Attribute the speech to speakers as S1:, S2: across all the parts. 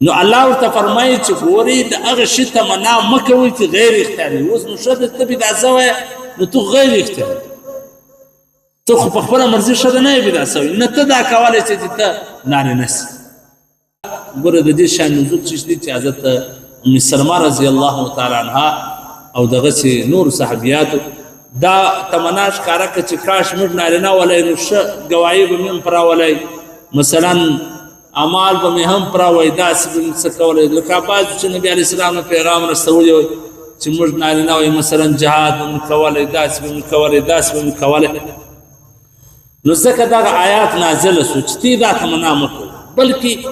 S1: نو الله ورته فرمایي چې ګورې د هغه شي تمنا مه کوئ چې غیر اختیاري اوس نو ښه ده ته بدعت سوی نو تو غیر اختیاري ته خو په خپله مرضي ښه ده نه یې بدعت سوی نه ته دا کولی چې ته نارینه سي ګوره د دې شان نزول چې دي چې حضرت ام سلمه رضی الله تعالی عنها او دغسې نورو صحابیاتو دا تمنا ښکاره کړه چې کاش موږ نارینه ولی نو ښه ګواهي به مې هم پراولی مثلا اعمال به مې هم پراوی داسې به مې څه کولی لکه بعض چې نبي علیه السلام نه پیغام رسولی وی چې موږ نارینه وی مثلا جهاد به مې کولی داسې به مې کولی داسې به مې کولی نو ځکه دغه آیات نازله سو چې تی دا تمنا مه کوئ بلکې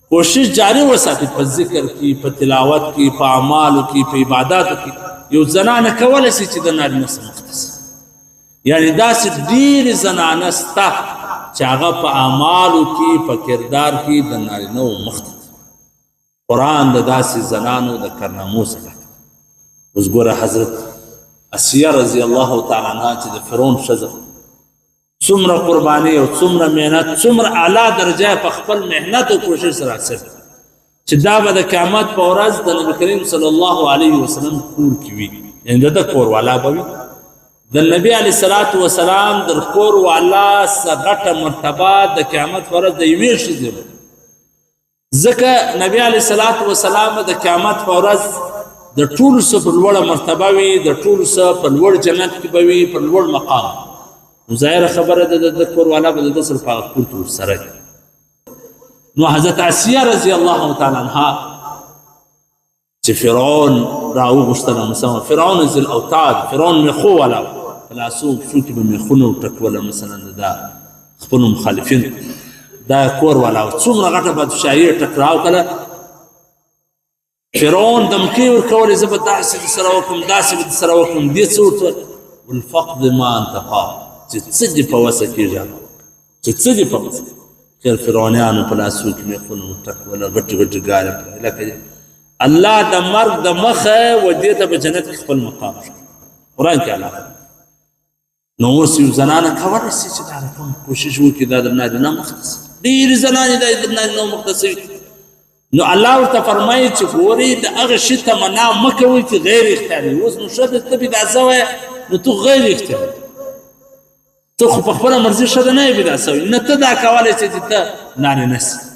S1: کوشش جاری وساتي په ذکر کې په تلاوت کې په اعمالو کې په عباداتو کې یو زنانه کولی شي چې د نارینه سره مخته شي یعنې داسې ډېرې زنانه شته چې هغه په اعمالو کې په کردار کې د نارینهو مخته قرآن د داسې زنانو د کارنامو څخه اوس ګوره حضرت اسیه رضی الله تعالی عنها چې د فرعون ښځه څومره قرباني او څومره محنت څومره اعلی درجه په خپل محنت او کوشش سره حاصل چې دا به د قیامت په ورځ د نبي کریم صلی الله علیه وسلم کور کې وي یعنې د ده کور والا به وي د نبي علیه الصلاة وسلام د کور والا څه غټه مرتبه د قیامت په ورځ د یوې ښځې به ځکه نبي علیه الصلاة وسلام د قیامت په ورځ د ټولو څه په لوړه مرتبه وي د ټولو څه په لوړ جنت کې به وي په لوړ مقام نو ظاهره خبره ده د کور والا به د ده سره په هغه کور کې ورسره نو حضرت اسیه رضی الله تعالی عنها چې فرعون راوغوښتله مثلا فرعون ذی الاوتاد فرعون میخو والا په لاسو پښو کې به میخونه وټکوله مثلا دا خپلو مخالفینو دا کور والا څومره غټه بادشاهي یې ټکراو کړه فرعون دمکې ورکولې زه به داسې درسره وکړم داسې به درسره وکړم دې څه ورته والفقد ما انتقا چې څه دې په وسه کېږي چې څه دې په وسه خیر فرعونیانو په لاسو کې میخونه وټکوله غټې غټې ګاډې پرې لکه الله د مرګ د مخه و دې ته په جنت کې خپل مقام شو قرآن کې الله نو اوس یو زنانه کولی شي چې دا رقم کوشش وکړي دا د نارینه مخته شي ډېرې زنانې دا د نارینه مخته شوي نو الله ورته فرمایي چې ګورې د هغه شي تمنا مه کوئ چې غیر اختیاري اوس نو ښه ده ته بدعت سوی نو تو غیر اختیاري ته خو په خپله مرضي ښه ده نه یې بدعت سوی نه ته دا کولی چې ته نارینه سي